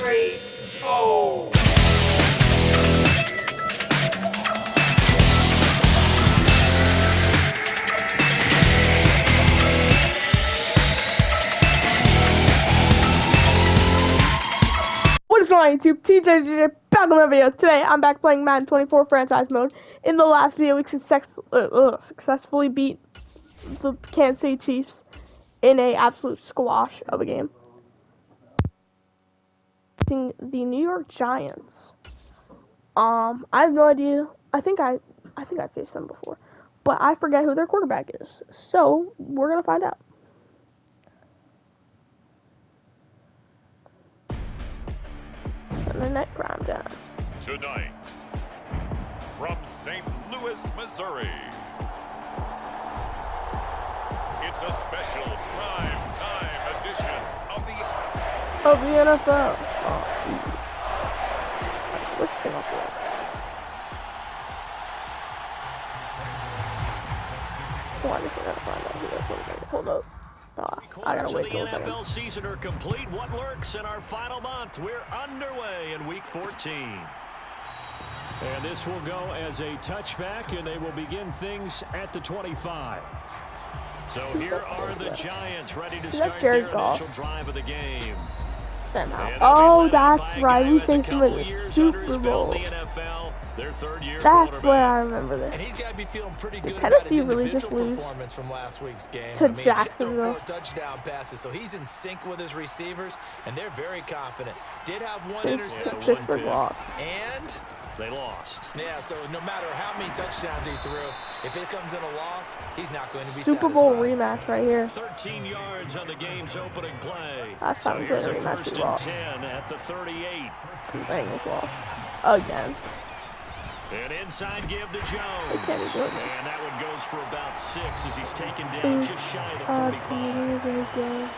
3, go! What is going on YouTube? TJ back on the video. Today I'm back playing Madden 24 franchise mode. In the last video we successfully beat the Kansas City Chiefs in a absolute squash of a game. The New York Giants. I have no idea. I think I faced them before, but I forget who their quarterback is. So we're gonna find out. And the net ground down. Tonight, from St. Louis, Missouri, it's a special prime time edition of the NFL. Let's get up there. Oh, I just gotta find out who that quarterback is. Hold up. I gotta wait till the NFL season are complete. What lurks in our final month? We're underway in week 14. And this will go as a touchback, and they will begin things at the 25. So here are the Giants ready to start their initial drive of the game. Oh, that's right. We faced him in the Super Bowl. That's where I remember this. And he's got to be feeling pretty good about his really individual performance from last week's game. To Jacksonville. 4 touchdown passes, so he's in sync with his receivers, and they're very confident. Did have one interception, and they lost. Yeah, so no matter how many touchdowns he threw, if it comes in a loss, he's not going to be Super Bowl satisfied. rematch right here. 13 yards on the game's opening play. That's so here's a rematch 1st and 10 at the 38. Again. An inside give to Jones. And that one goes for about 6 as he's taken down just shy of the 45.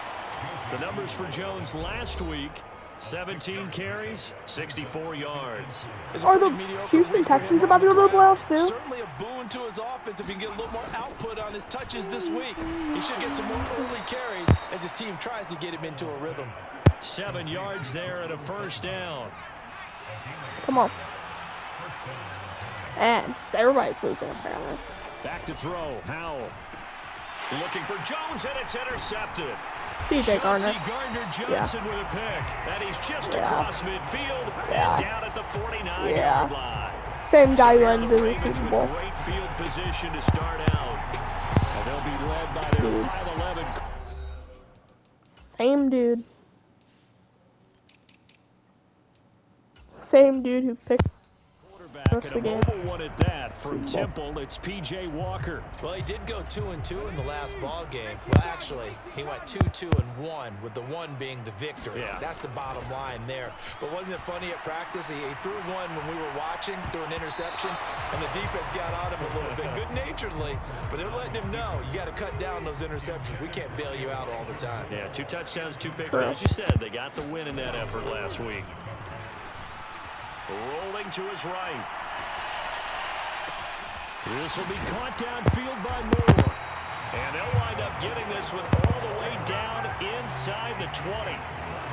The numbers for Jones last week: 17 carries, 64 yards. Are the Houston Texans about to go to the playoffs too? Certainly a boon to his offense if he can get a little more output on his touches this week. He should get some more early carries as his team tries to get him into a rhythm. 7 yards there and a 1st down. Come on. And everybody's losing apparently. Back to throw. Howell looking for Jones, and it's intercepted. TJ Gardner-Johnson with a pick. And he's just across midfield and down at the 49-yard line. Same guy who ended the Super Bowl. Great field position to start out. And they'll be led by their 5'11". Same dude. Same dude who picked and a mobile one at that. From Temple, it's P.J. Walker. Well, he did go 2-2 in the last ball game. Well, actually, he went 2-2-1, with the 1 being the victory. Yeah. That's the bottom line there. But wasn't it funny at practice? He threw one when we were watching, threw an interception, and the defense got on him a little bit, good-naturedly. But they're letting him know, you got to cut down those interceptions. We can't bail you out all the time. Yeah, 2 touchdowns, 2 picks. But as you said, they got the win in that effort last week. Rolling to his right. This will be caught downfield by Moore. And they'll wind up getting this one all the way down inside the 20.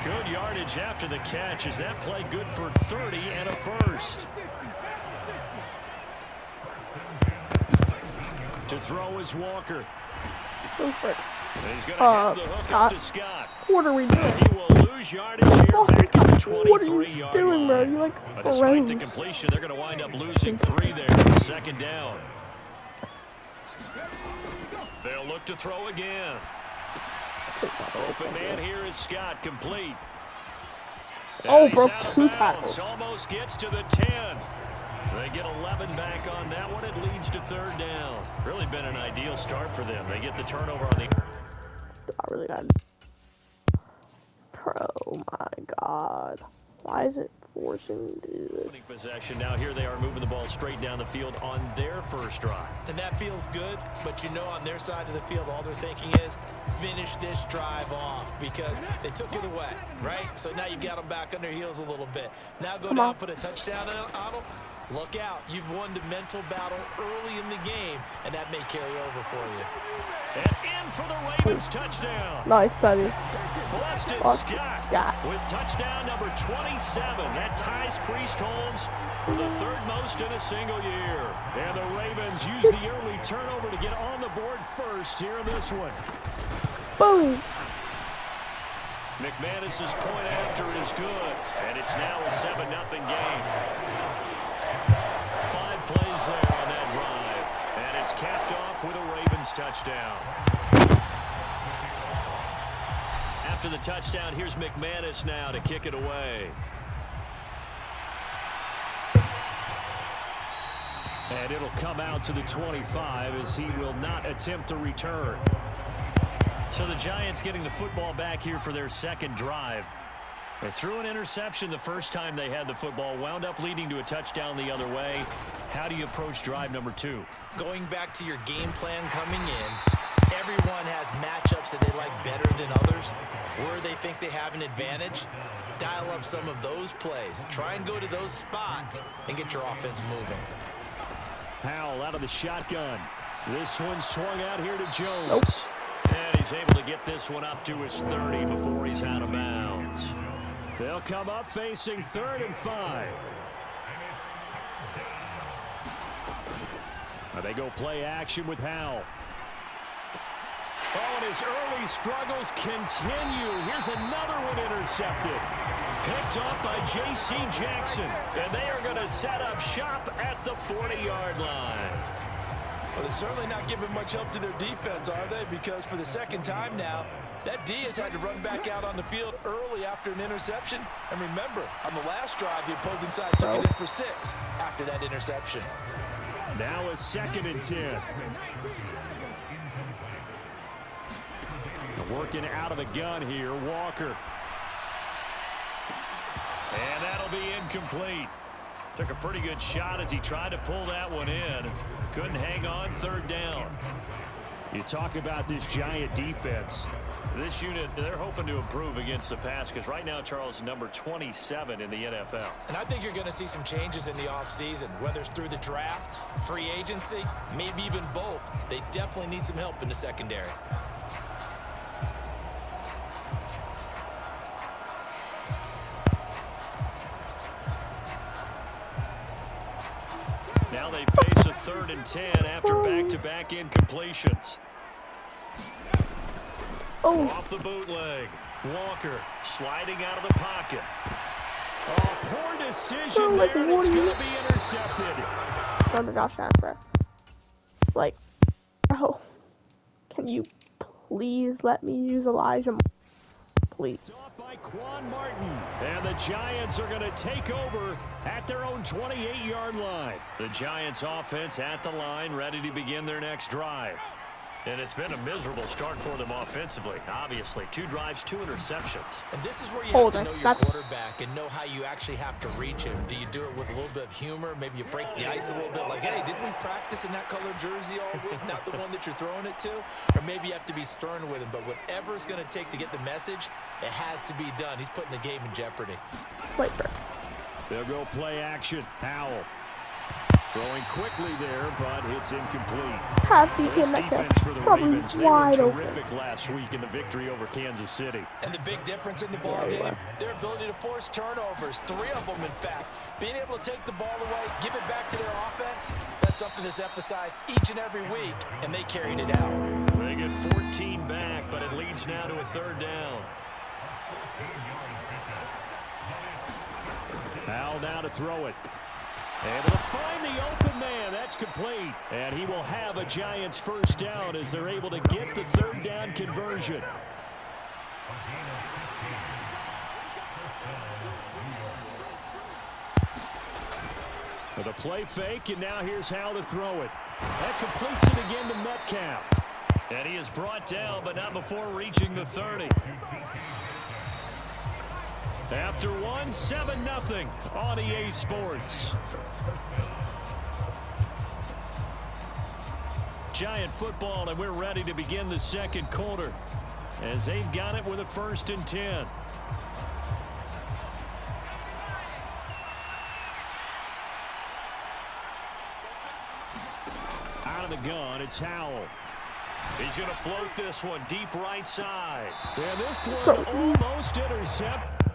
Good yardage after the catch. Is that play good for 30 and a 1st? To throw is Walker. And he's going to have the hook up to Scott. What are we doing? He will lose yardage here back at the 23-yard line. Bro? You like But despite the completion, they're going to wind up losing 3 there. 2nd down. They'll look to throw again. Open man here is Scott, complete. And broke 2 tackles. Almost gets to the 10. They get 11 back on that one. It leads to 3rd down. Really been an ideal start for them. They get the turnover on the... I really got... Oh my God. Why is it forcing me to do this? Possession. Now here they are moving the ball straight down the field on their 1st drive. And that feels good, but you know on their side of the field, all they're thinking is finish this drive off because they took it away, right? So now you've got them back on their heels a little bit. Now go down, put a touchdown on them. Look out. You've won the mental battle early in the game, and that may carry over for you. And in for the Ravens touchdown. Nice, buddy. Blessed Scott with touchdown number 27. That ties Priest Holmes for the third most in a single year. And the Ravens use the early turnover to get on the board first here in this one. Boom. McManus's point after is good, and it's now a 7-0 game. 5 plays there on that drive, and it's capped off with a Ravens touchdown. After the touchdown, here's McManus now to kick it away. And it'll come out to the 25 as he will not attempt a return. So the Giants getting the football back here for their second drive. They threw an interception the first time they had the football, wound up leading to a touchdown the other way. How do you approach drive number 2? Going back to your game plan coming in, everyone has matchups that they like better than others, where they think they have an advantage. Dial up some of those plays. Try and go to those spots and get your offense moving. Howell out of the shotgun. This one swung out here to Jones. Nope. And he's able to get this one up to his 30 before he's out of bounds. They'll come up facing 3rd and 5. Now they go play action with Howell. Oh, and his early struggles continue. Here's another one intercepted. Picked off by J.C. Jackson. And they are going to set up shop at the 40-yard line. Well, they're certainly not giving much help to their defense, are they? Because for the second time now, that D has had to run back out on the field early after an interception. And remember, on the last drive, the opposing side took it in for 6 after that interception. Now a 2nd and 10. Working out of the gun here, Walker. And that'll be incomplete. Took a pretty good shot as he tried to pull that one in. Couldn't hang on, 3rd down. You talk about this Giant defense. This unit, they're hoping to improve against the pass because right now, Charles, number 27 in the NFL. And I think you're going to see some changes in the offseason, whether it's through the draft, free agency, maybe even both. They definitely need some help in the secondary. Now they face a 3rd and 10 after back-to-back incompletions. Oh. Off the bootleg. Walker sliding out of the pocket. Oh, poor decision there, and it's going to be intercepted. Under Josh transfer. Like, bro, can you please let me use Elijah? Please. Off by Quan Martin. And the Giants are going to take over at their own 28-yard line. The Giants offense at the line, ready to begin their next drive. And it's been a miserable start for them offensively, obviously. 2 drives, 2 interceptions. And this is where you have to know your quarterback and know how you actually have to reach him. Do you do it with a little bit of humor? Maybe you break the ice a little bit like, hey, didn't we practice in that color jersey all week, not the one that you're throwing it to? Or maybe you have to be stern with him. But whatever it's going to take to get the message, it has to be done. He's putting the game in jeopardy. Wait for it. They'll go play action. Howell. Throwing quickly there, but it's incomplete. This defense for the Ravens, they were terrific last week in the victory over Kansas City. And the big difference in the ball game, their ability to force turnovers, 3 of them in fact. Being able to take the ball away, give it back to their offense, that's something that's emphasized each and every week, and they carried it out. They get 14 back, but it leads now to a 3rd down. Howell now to throw it. Able to find the open man. That's complete. And he will have a Giants 1st down as they're able to get the 3rd down conversion. With a play fake, and now here's Howell to throw it. That completes it again to Metcalf. And he is brought down, but not before reaching the 30. After 7-0 on EA Sports. Giant football, and we're ready to begin the 2nd quarter as they've got it with a 1st and 10. the gun. It's Howell. He's going to float this one deep right side. And this one almost intercepted.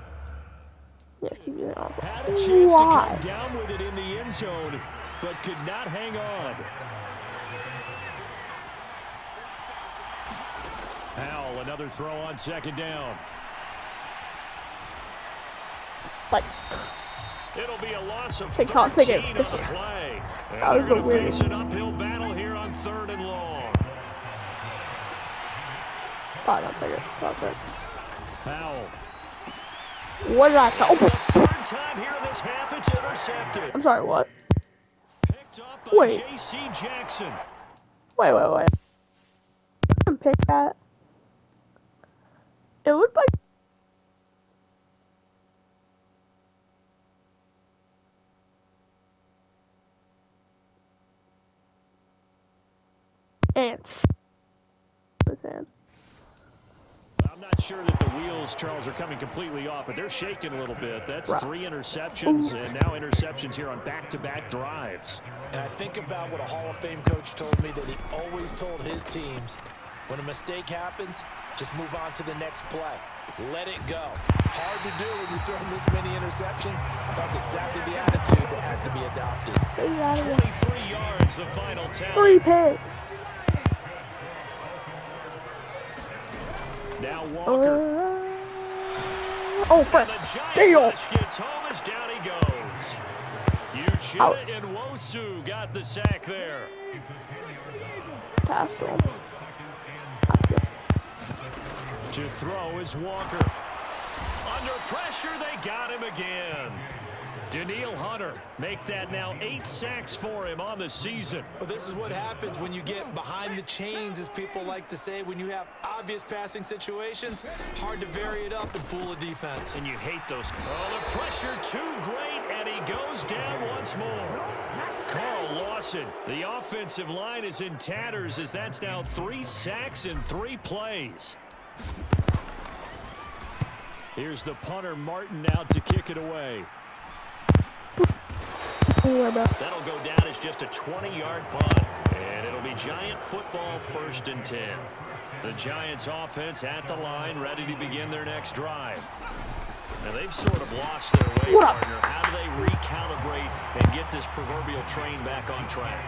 Had a chance to come down with it in the end zone, but could not hang on. Howell, another throw on second down. It'll be a loss of 13 on the play. And they're going to face an uphill battle here on 3rd and long. Howell. What did I call? The third time here in this half, it's intercepted. I'm sorry, what? Picked up by J.C. Jackson. Wait. I didn't pick that. It looked like. Ants. His hand. I'm not sure that the wheels, Charles, are coming completely off, but they're shaking a little bit. That's 3 interceptions, and now interceptions here on back-to-back drives. And I think about what a Hall of Fame coach told me, that he always told his teams, when a mistake happens, just move on to the next play. Let it go. Hard to do when you're throwing this many interceptions. That's exactly the attitude that has to be adopted. 23 yards, the final 10. 3 picks. Now Walker. Frank. Damn. Gets home as down he goes. Uchenna and Wosu got the sack there. Pass to him. To throw is Walker. Under pressure, they got him again. Daniil Hunter make that now 8 sacks for him on the season. Well, this is what happens when you get behind the chains, as people like to say. When you have obvious passing situations, hard to vary it up and fool a defense. And you hate those. Oh, the pressure too great, and he goes down once more. Carl Lawson, the offensive line is in tatters, as that's now 3 sacks in 3 plays. Here's the punter Martin out to kick it away. That'll go down as just a 20-yard punt, and it'll be Giant football 1st and 10. The Giants offense at the line, ready to begin their next drive. Now they've sort of lost their way, partner. How do they recalibrate and get this proverbial train back on track?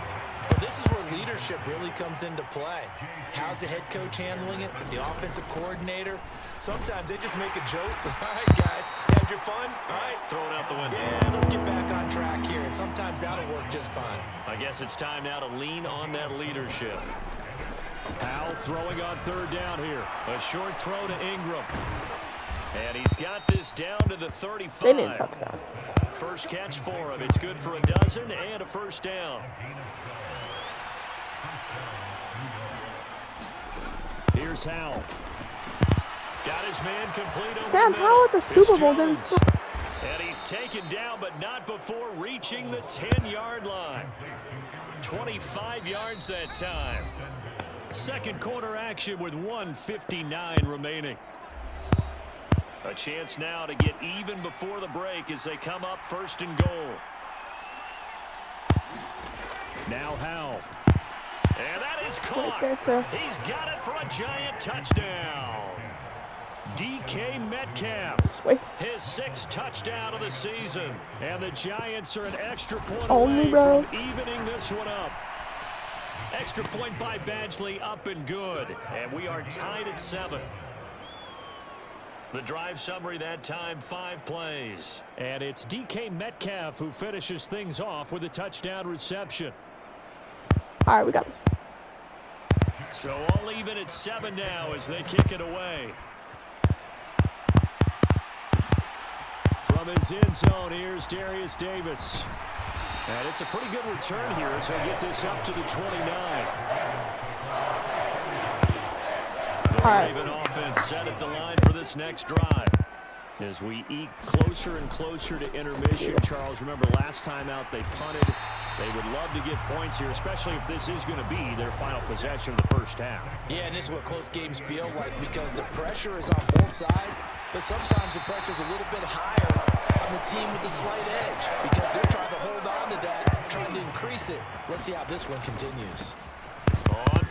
Well, this is where leadership really comes into play. How's the head coach handling it? The offensive coordinator? Sometimes they just make a joke. All right, guys, had your fun? All right. Throw it out the window. Yeah, let's get back on track here, and sometimes that'll work just fine. I guess it's time now to lean on that leadership. Howell throwing on 3rd down here. A short throw to Ingram. And he's got this down to the 35. First catch for him. It's good for a dozen and a 1st down. Here's Howell. Got his man complete over Sam Howell at the Super Bowl didn't. And he's taken down, but not before reaching the 10-yard line. 25 yards that time. Second quarter action with 1:59 remaining. A chance now to get even before the break as they come up 1st and goal. Now Howell. And that is caught. He's got it for a Giant touchdown. DK Metcalf, his 6th touchdown of the season. And the Giants are an extra point away from evening this one up. Extra point by Badgley, up and good. And we are tied at 7. The drive summary that time, 5 plays. And it's DK Metcalf who finishes things off with a touchdown reception. All right, we got it. So all even at 7 now as they kick it away. From his end zone, here's Darius Davis. And it's a pretty good return here as they get this up to the 29. The Raven offense set at the line for this next drive. As we eke closer and closer to intermission, Charles, remember last time out they punted. They would love to get points here, especially if this is going to be their final possession of the first half. Yeah, and this is what close games feel like, because the pressure is on both sides, but sometimes the pressure is a little bit higher on the team with the slight edge, because they're trying to hold on to that, trying to increase it. Let's see how this one continues.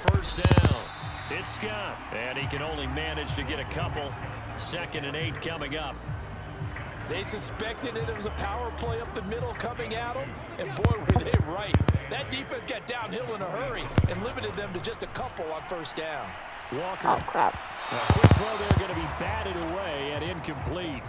first down. It's Scott, and he can only manage to get a couple. 2nd and 8 coming up. They suspected it was a power play up the middle coming at them, and boy, were they right. That defense got downhill in a hurry and limited them to just a couple on first down. Walker. Oh, crap. A quick throw there, going to be batted away and incomplete.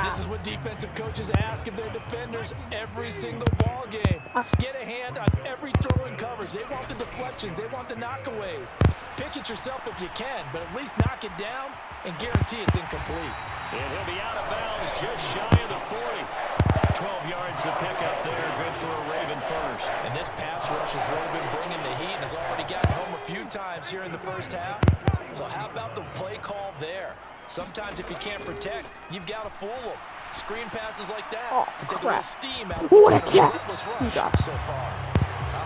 This is what defensive coaches ask of their defenders every single ball game. Get a hand on every throw in coverage. They want the deflections. They want the knockaways. Pick it yourself if you can, but at least knock it down and guarantee it's incomplete. And he'll be out of bounds just shy of the 40. 12 yards to pick up there. Good for a Raven first. And this pass rush has really been bringing the heat and has already gotten home a few times here in the first half. So how about the play call there? Sometimes if you can't protect, you've got to fool them. Screen passes like that can take a little steam out of the relentless rush so far.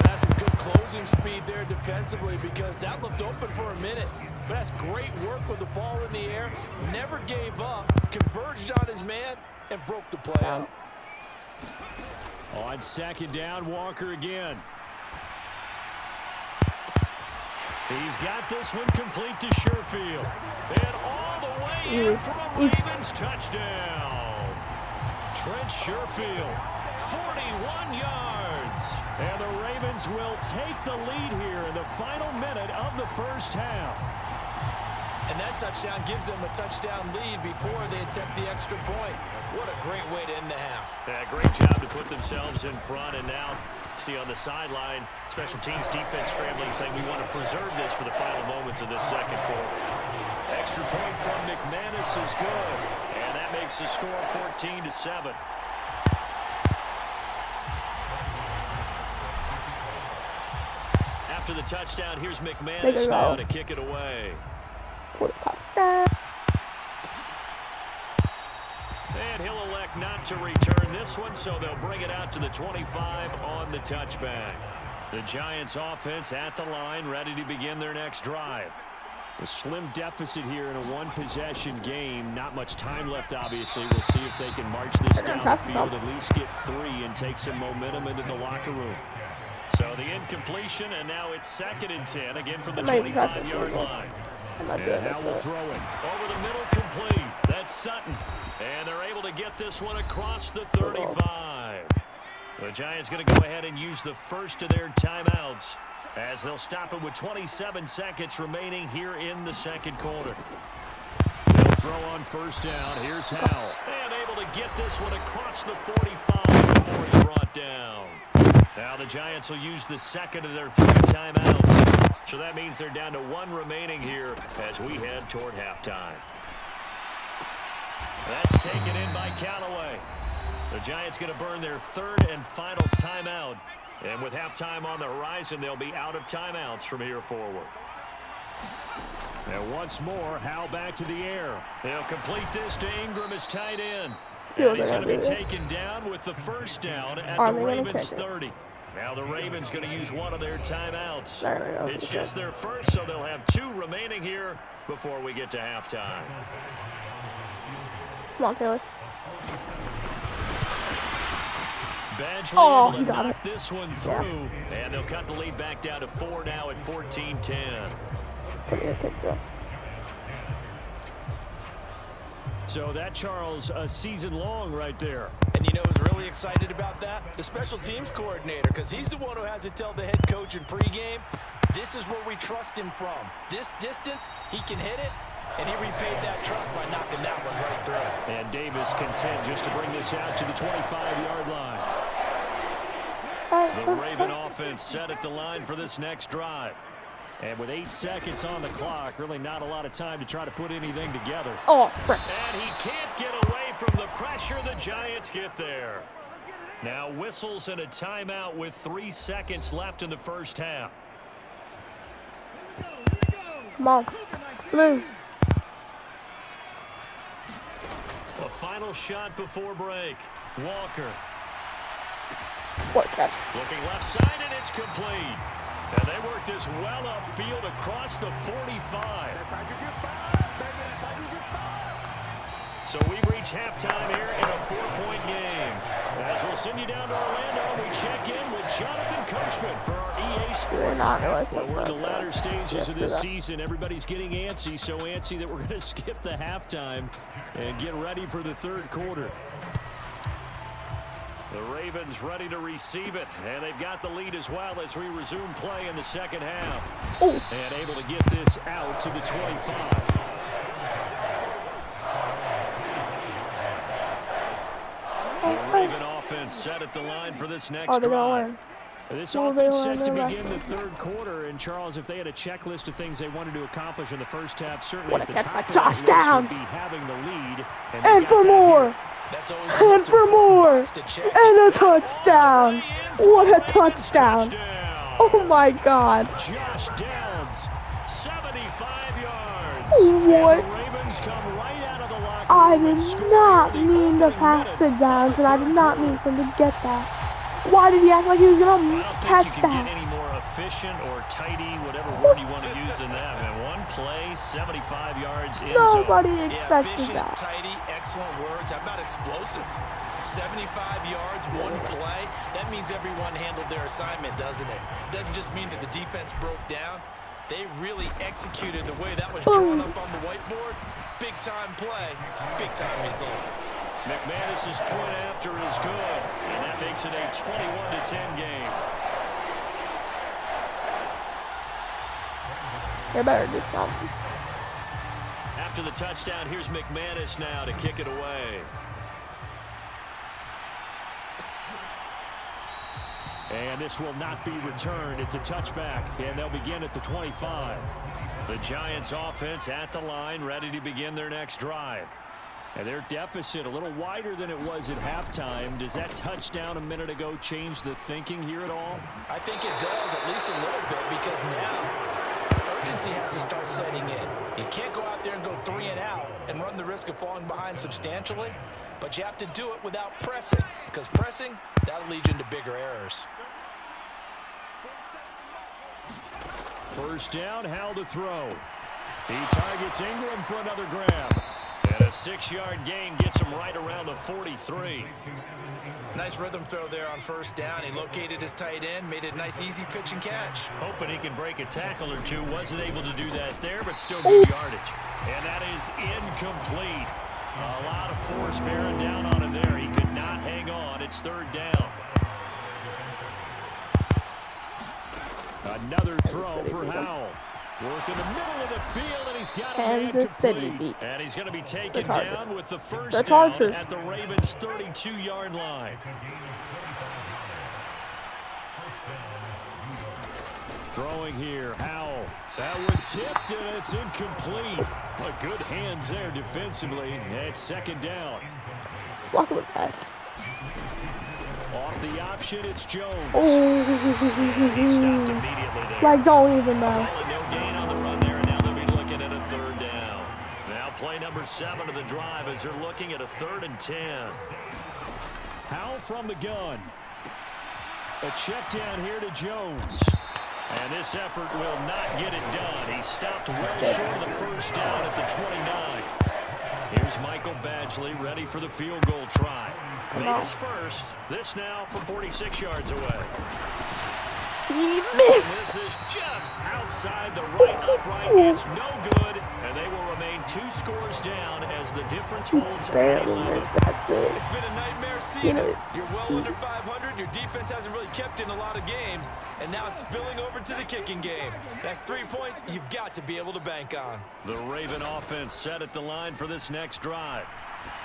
That's some good closing speed there defensively because that looked open for a minute. But that's great work with the ball in the air. Never gave up, converged on his man, and broke the play out. On 2nd down, Walker again. He's got this one complete to Sherfield. And all the way in from a Ravens touchdown. Trent Sherfield, 41 yards. And the Ravens will take the lead here in the final minute of the first half. And that touchdown gives them a touchdown lead before they attempt the extra point. What a great way to end the half. Yeah, great job to put themselves in front. And now, see on the sideline, special teams defense scrambling, saying we want to preserve this for the final moments of this second quarter. Extra point from McManus is good. And that makes the score 14-7. After the touchdown, here's McManus now to kick it away. And he'll elect not to return this one, so they'll bring it out to the 25 on the touchback. The Giants offense at the line, ready to begin their next drive. A slim deficit here in a one-possession game. Not much time left, obviously. We'll see if they can march this down the field, at least get 3 and take some momentum into the locker room. So the incompletion, and now it's 2nd and 10, again from the 25-yard line. And now we'll throw it. Over the middle, complete. That's Sutton. And they're able to get this one across the 35. The Giants going to go ahead and use the first of their timeouts as they'll stop it with 27 seconds remaining here in the second quarter. They'll throw on first down. Here's Howell. And able to get this one across the 45 before he's brought down. Now the Giants will use the second of their 3 timeouts. So that means they're down to 1 remaining here as we head toward halftime. That's taken in by Callaway. The Giants going to burn their 3rd and final timeout. And with halftime on the horizon, they'll be out of timeouts from here forward. And once more, Howell back to the air. They'll complete this to Ingram as tight end. And he's going to be taken down with the first down at the Ravens 30. Now the Ravens going to use one of their timeouts. It's just their first, so they'll have 2 remaining here before we get to halftime. Come on, Taylor. Badgley able to knock this one through, and they'll cut the lead back down to 4 now at 14-10. So that, Charles, a season long right there. And you know who's really excited about that? The special teams coordinator, because he's the one who has to tell the head coach in pregame, this is where we trust him from. This distance, he can hit it, and he repaid that trust by knocking that one right through. And Davis content just to bring this out to the 25-yard line. The Raven offense set at the line for this next drive. And with 8 seconds on the clock, really not a lot of time to try to put anything together. Oh, frick. And he can't get away from the pressure. The Giants get there. Now whistles and a timeout with 3 seconds left in the first half. Come on. Move. A final shot before break. Walker. What catch? Looking left side, and it's complete. And they work this well upfield across the 45. So we reach halftime here in a 4-point game. As we'll send you down to Orlando, we check in with Jonathan Coachman for our EA sports. not really Well, we're in the supposed latter to stages of get this to that. season. Everybody's getting antsy, so antsy that we're going to skip the halftime and get ready for the third quarter. The Ravens ready to receive it, and they've got the lead as well as we resume play in the second half. Oh. And able to get this out to the 25. The Raven offense set at the line for this next They're drive. going. This Well, offense they set won to their begin the last third quarter. And, Charles, if they had a checklist of things they wanted to accomplish in the first half, certainly Wanna at the get top the of that list touchdown. would be having the lead. And they for got that more. here. That's always the And most for important more. box to check. And a touchdown. All the way in for What the a Ravens touchdown. Oh my God. Josh Downs, 75 yards. What? And the Ravens come right out of the locker I room and did score not in the mean to opening pass minute to of Downs, the and I did third not quarter. mean for him to get that. Why did he act like he was I gonna don't catch think you can that? get any more efficient or tidy, whatever word you want to use in that. And one play, 75 yards in zone. Nobody Yeah, expected efficient, that. tidy, excellent words. How about explosive? 75 yards, one play. That means everyone handled their assignment, doesn't it? It doesn't just mean that the defense broke down. They really executed the way that was drawn up on the whiteboard. Big-time play, big-time result. McManus's point after is good, and that makes it a 21-10 game. They better do something. After the touchdown, here's McManus now to kick it away. And this will not be returned. It's a touchback, and they'll begin at the 25. The Giants offense at the line, ready to begin their next drive. And their deficit a little wider than it was at halftime. Does that touchdown a minute ago change the thinking here at all? I think it does, at least a little bit, because now urgency has to start setting in. You can't go out there and go 3 and out and run the risk of falling behind substantially, but you have to do it without pressing, because pressing, that'll lead you into bigger errors. First down, Howell to throw. He targets Ingram for another grab. And a 6-yard gain gets him right around the 43. Nice rhythm throw there on first down. He located his tight end, made it a nice, easy pitch and catch. Hoping he can break a tackle or two. Wasn't able to do that there, but still good yardage. And that is incomplete. A lot of force bearing down on him there. He could not hang on. It's third down. Another throw for Howell. Work in the middle of the field, and he's got a man Kansas City complete. beat And he's going to be taken the Chargers. down with the first The down Chargers. at the Ravens' 32-yard line. Throwing here, Howell. That one tipped, and it's incomplete. But good hands there defensively. It's second down. Walk with that. Off the option, it's Jones. He Oh. stopped immediately there. Like, don't even know. Call it no gain on the run there, and now they'll be looking at a third down. Now play number 7 of the drive as they're looking at a 3rd and 10. Howell from the gun. A check down here to Jones. And this effort will not get it done. He stopped well short of the first down at the 29. Here's Michael Badgley ready for the field goal try. Made his first. This now from 46 yards away. He And missed. this is just outside the right upright. It's no good, and they will remain 2 scores down as the difference holds at Barely 11. missed. That's it. It's been a nightmare season. You're well under 500. Your defense hasn't really kept in a lot of games, and now it's spilling over to the kicking game. That's 3 points you've got to be able to bank on. The Raven offense set at the line for this next drive.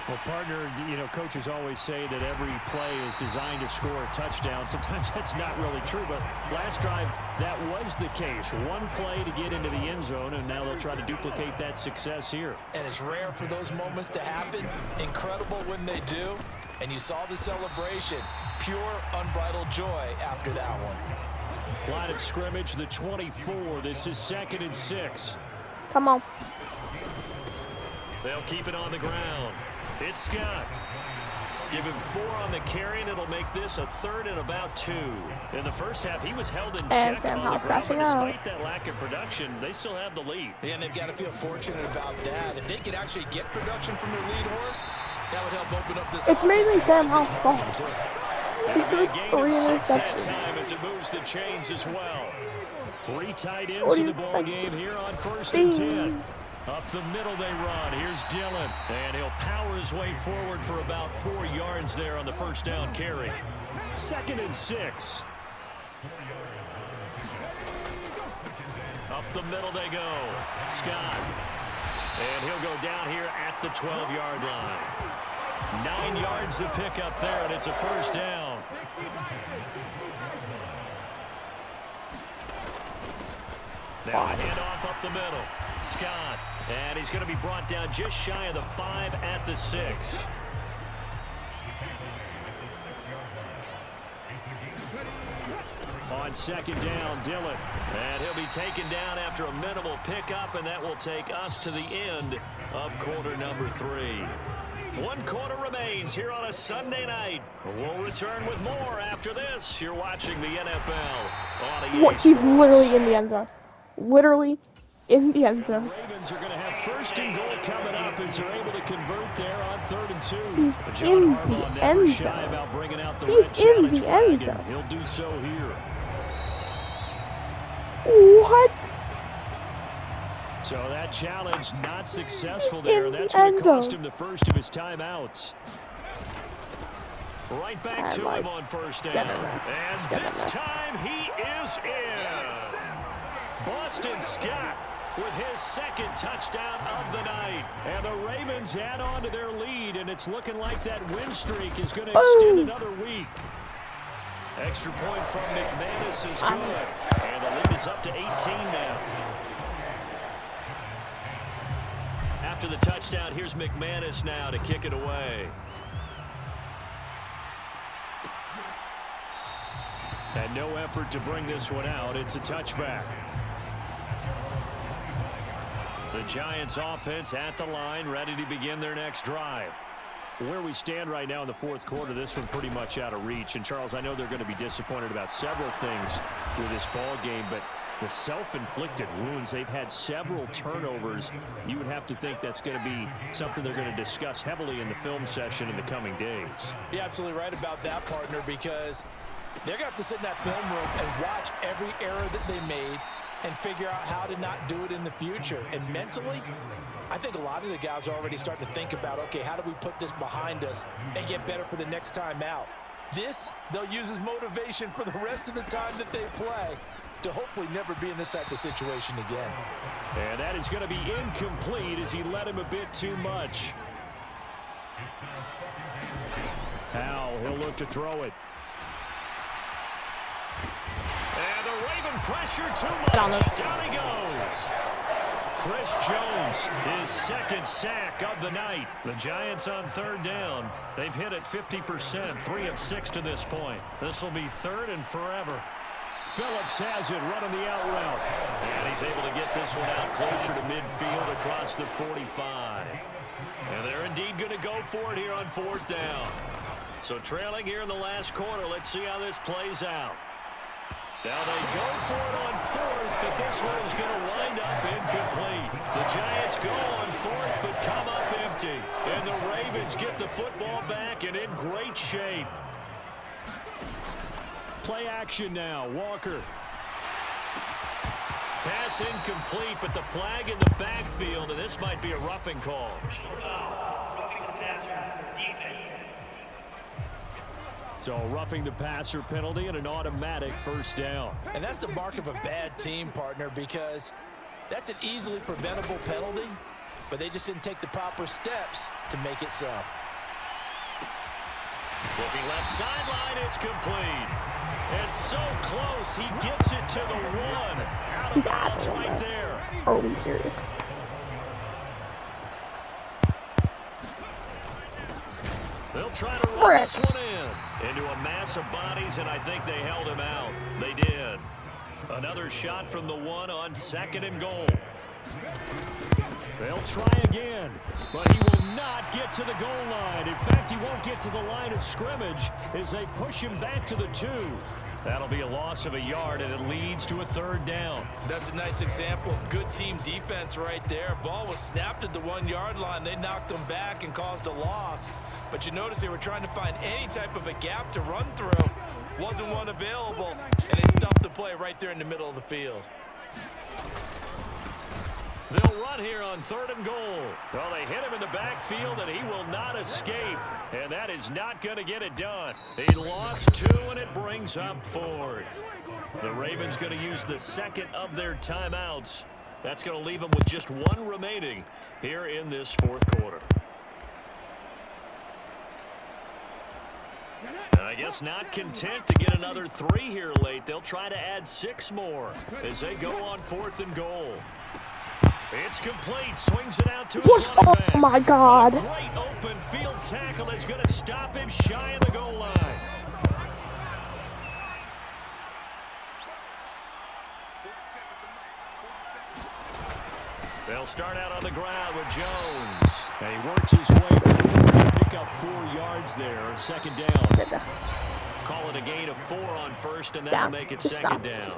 Well, partner, you know, coaches always say that every play is designed to score a touchdown. Sometimes that's not really true, but last drive, that was the case. One play to get into the end zone, and now they'll try to duplicate that success here. And it's rare for those moments to happen. Incredible when they do. And you saw the celebration. Pure, unbridled joy after that one. Line of scrimmage, the 24. This is 2nd and 6. Come on. They'll keep it on the ground. It's Scott. Give him 4 on the carry, and it'll make this a 3rd and about 2. In the first half, he was held in And check Sam on the Howell's ground, but crashing out. despite that lack of production, they still have the lead. Yeah, and they've got to feel fortunate about that. If they could actually get production from their lead horse, that would help open up this It's mainly offense and Sam widen this Howell's fault. margin, too. And a big gain of 6 that interceptions. time as it moves the chains as well. 3 tight ends in the ball game here on 1st and 10. Up the middle they run. Here's Dillon. And he'll power his way forward for about 4 yards there on the first down carry. 2nd and 6. Up the middle they go. Scott. And he'll go down here at the 12-yard line. 9 yards to pick up there, and it's a first down. Now a handoff up the middle. Scott. And he's going to be brought down just shy of the 5 at the 6. On 2nd down, Dillon. And he'll be taken down after a minimal pickup, and that will take us to the end of quarter number 3. 1 quarter remains here on a Sunday night. We'll return with more after this. You're watching the NFL on EA What? He's literally in the end zone. Literally in the end zone. Ravens are going to have 1st and goal coming up as they're able to convert there on 3rd and 2. He's John in Harbaugh the never end shy zone. about bringing out the He's red in challenge the end flag, and zone. he'll do so here. What? So that challenge not successful there, and In that's the going to end cost zone. him the first of his timeouts. Right back to him on 1st down. And this time he is in. Boston Scott with his 2nd touchdown of the night. And the Ravens add on to their lead, and it's looking like that win streak is going to extend another week. Extra point from McManus is good. And the lead is up to 18 now. After the touchdown, here's McManus now to kick it away. And no effort to bring this one out. It's a touchback. The Giants offense at the line, ready to begin their next drive. Where we stand right now in the 4th quarter, this one pretty much out of reach. And, Charles, I know they're going to be disappointed about several things with this ball game, but the self-inflicted wounds, they've had several turnovers. You would have to think that's going to be something they're going to discuss heavily in the film session in the coming days. You're absolutely right about that, partner, because they're going to have to sit in that film room and watch every error that they made and figure out how to not do it in the future. And mentally, I think a lot of the guys are already starting to think about, okay, how do we put this behind us and get better for the next time out? This, they'll use as motivation for the rest of the time that they play to hopefully never be in this type of situation again. And that is going to be incomplete as he led him a bit too much. Howell, he'll look to throw it. And the Raven pressure too much. Down he goes. Chris Jones, his 2nd sack of the night. The Giants on 3rd down. They've hit it 50%, 3 of 6 to this point. This will be 3rd and forever. Phillips has it running the out route. And he's able to get this one out closer to midfield across the 45. And they're indeed going to go for it here on 4th down. So trailing here in the last quarter, let's see how this plays out. Now they go for it on 4th, but this one is going to wind up incomplete. The Giants go on 4th, but come up empty. And the Ravens get the football back and in great shape. Play action now. Walker. Pass incomplete, but the flag in the backfield, and this might be a roughing call. So roughing the passer penalty and an automatic first down. And that's the mark of a bad team, partner, because that's an easily preventable penalty, but they just didn't take the proper steps to make it so. Looking left sideline, it's complete. And so close, he gets it to the 1. Out of bounds right there. Are we serious? They'll try to run this one into a mass of bodies, and I think they held him out. They did. Another shot from the 1 on 2nd and goal. They'll try again, but he will not get to the goal line. In fact, he won't get to the line of scrimmage as they push him back to the 2. That'll be a loss of a yard, and it leads to a 3rd down. That's a nice example of good team defense right there. Ball was snapped at the 1-yard line. They knocked them back and caused a loss. But you notice they were trying to find any type of a gap to run through. Wasn't one available, and they stuffed the play right there in the middle of the field. They'll run here on 3rd and goal. Well, they hit him in the backfield, and he will not escape. And that is not going to get it done. He lost 2, and it brings up 4th. The Ravens going to use the 2nd of their timeouts. That's going to leave them with just 1 remaining here in this 4th quarter. I guess not content to get another 3 here late. They'll try to add 6 more as they go on 4th and goal. It's complete. Swings it out to his running back. Oh my God. A great open field tackle is going to stop him shy of the goal line. They'll start out on the ground with Jones. And he works his way forward to pick up 4 yards there. 2nd down. Call it a gain of 4 on 1st, and that'll make it 2nd down.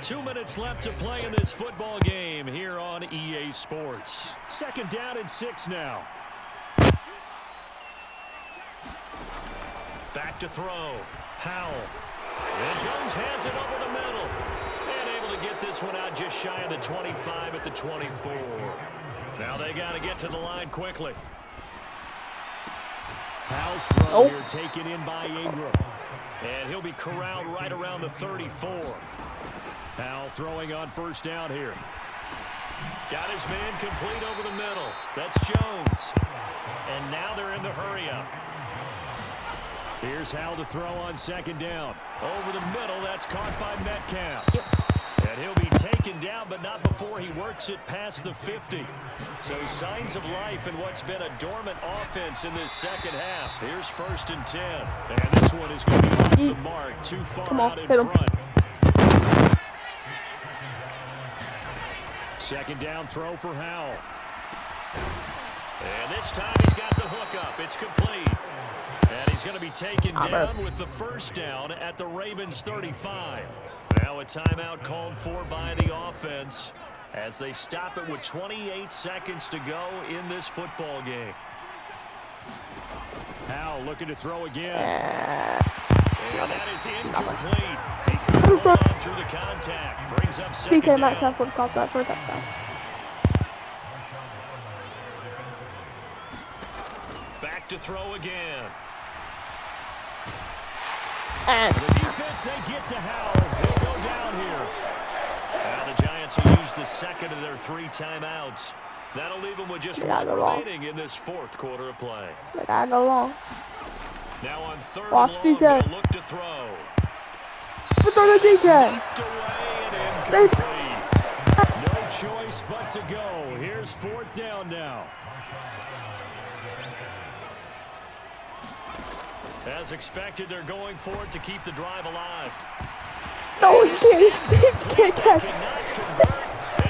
2 minutes left to play in this football game here on EA Sports. 2nd down and 6 now. Back to throw. Howell. And Jones has it over the middle. And able to get this one out just shy of the 25 at the 24. Now they got to get to the line quickly. Howell's throw here taken in by Ingram. And he'll be corralled right around the 34. Howell throwing on 1st down here. Got his man complete over the middle. That's Jones. And now they're in the hurry-up. Here's Howell to throw on 2nd down. Over the middle, that's caught by Metcalf. And he'll be taken down, but not before he works it past the 50. So signs of life in what's been a dormant offense in this 2nd half. Here's 1st and 10. And this one is going to be off the mark, too far out in front. 2nd down throw for Howell. And this time he's got the hook up. It's complete. And he's going to be taken down with the 1st down at the Ravens 35. Now a timeout called for by the offense as they stop it with 28 seconds to go in this football game. Howell looking to throw again. And that is incomplete. He couldn't hold on through the contact. Brings up 2nd down. Metcalf would have caught that for a touchdown. Back to throw again. And the defense, they get to Howell. He'll go down here. Now the Giants will use the 2nd of their 3 timeouts. That'll leave them with just 1 remaining in this 4th quarter of play. They gotta go long. Now on 3rd Watch and long, DJ. they'll look to throw. Throw to DJ. Knocked away and incomplete. No choice but to go. Here's 4th down now. As expected, they're going for it to keep the drive alive. No, he can't catch.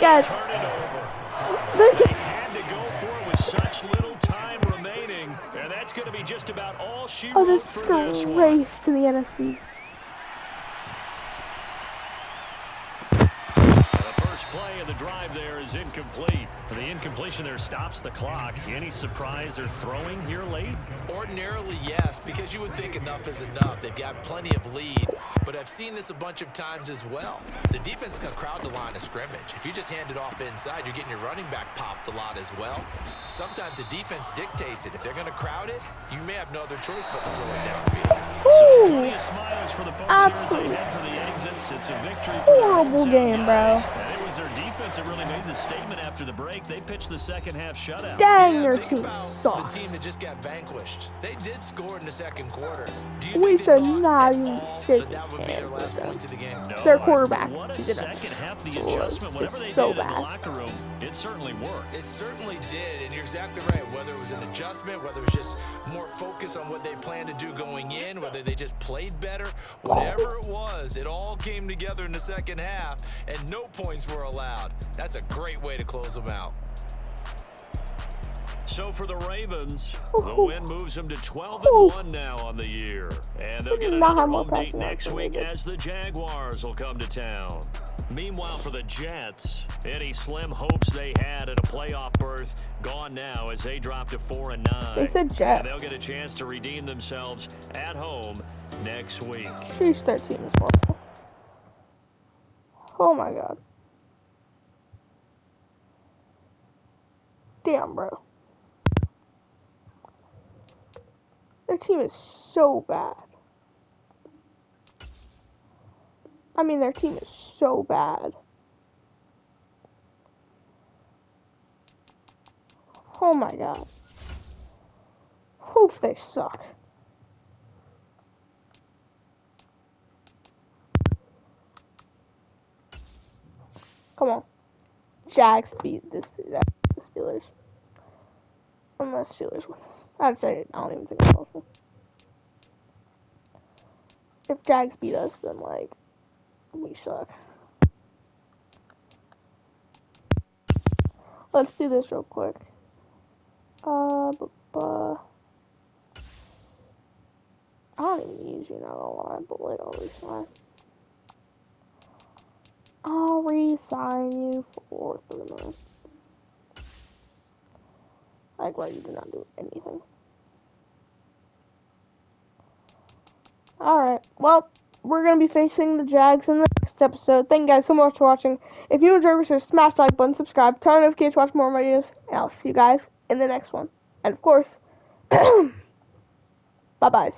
Yes. Turn it over. They had to go for it with such little time remaining, and that's going to be just about all she wrote for this one. Race to the NFC. The first play of the drive there is incomplete. The incompletion there stops the clock. Any surprise they're throwing here late? Ordinarily, yes, because you would think enough is enough. They've got plenty of lead, but I've seen this a bunch of times as well. The defense can crowd the line of scrimmage. If you just hand it off inside, you're getting your running back popped a lot as well. Sometimes the defense dictates it. If they're going to crowd it, you may have no other choice but to throw it downfield. So plenty of smiles for the folks here as they head for the exits. It's a victory for the horrible game, bro. And it was their defense that really made the statement after the break. They pitched the 2nd half shutout. Dang, your think team about the sucks. team that just got vanquished. They did score in the 2nd quarter. Do you We think they should thought not at even all shake that would be their hands last with points of the game? No, Their quarterback. What a He did it. 2nd half, the adjustment, whatever they so did in bad. the locker room, it certainly worked. It certainly did, and you're exactly right. Whether it was an adjustment, whether it was just more focus on what they planned to do going in, whether they just played better, whatever it was, it all came together in the 2nd half, and no points were allowed. That's a great way to close them out. So for the Ravens, the Ooh. win moves them to 12-1 now on the year. And they'll We get do not another have more home date passing yards next than week they did. as the Jaguars will come to town. Meanwhile, for the Jets, any slim hopes they had at a playoff berth gone now as they drop to 4-9. They said Jets. And they'll get a chance to redeem themselves at home next week. Chiefs 13 is horrible. Oh my god. Damn, bro. Their team is so bad. I mean, their team is so bad. Oh my god. Oof, they suck. Come on. Jags beat the Steelers. Unless Steelers win. I'd say I don't even think it's possible. If Jags beat us, then like we suck. Let's do this real quick. I don't even use you, not gonna lie, but wait, I'll resign. I'll resign you for 3 months. Like, where you do not do anything. Alright, well, we're gonna be facing the Jags in the next episode. Thank you guys so much for watching. If you enjoyed this, smash the like button, subscribe, turn on notifications to watch more videos, and I'll see you guys in the next one. And of course, bye-byes.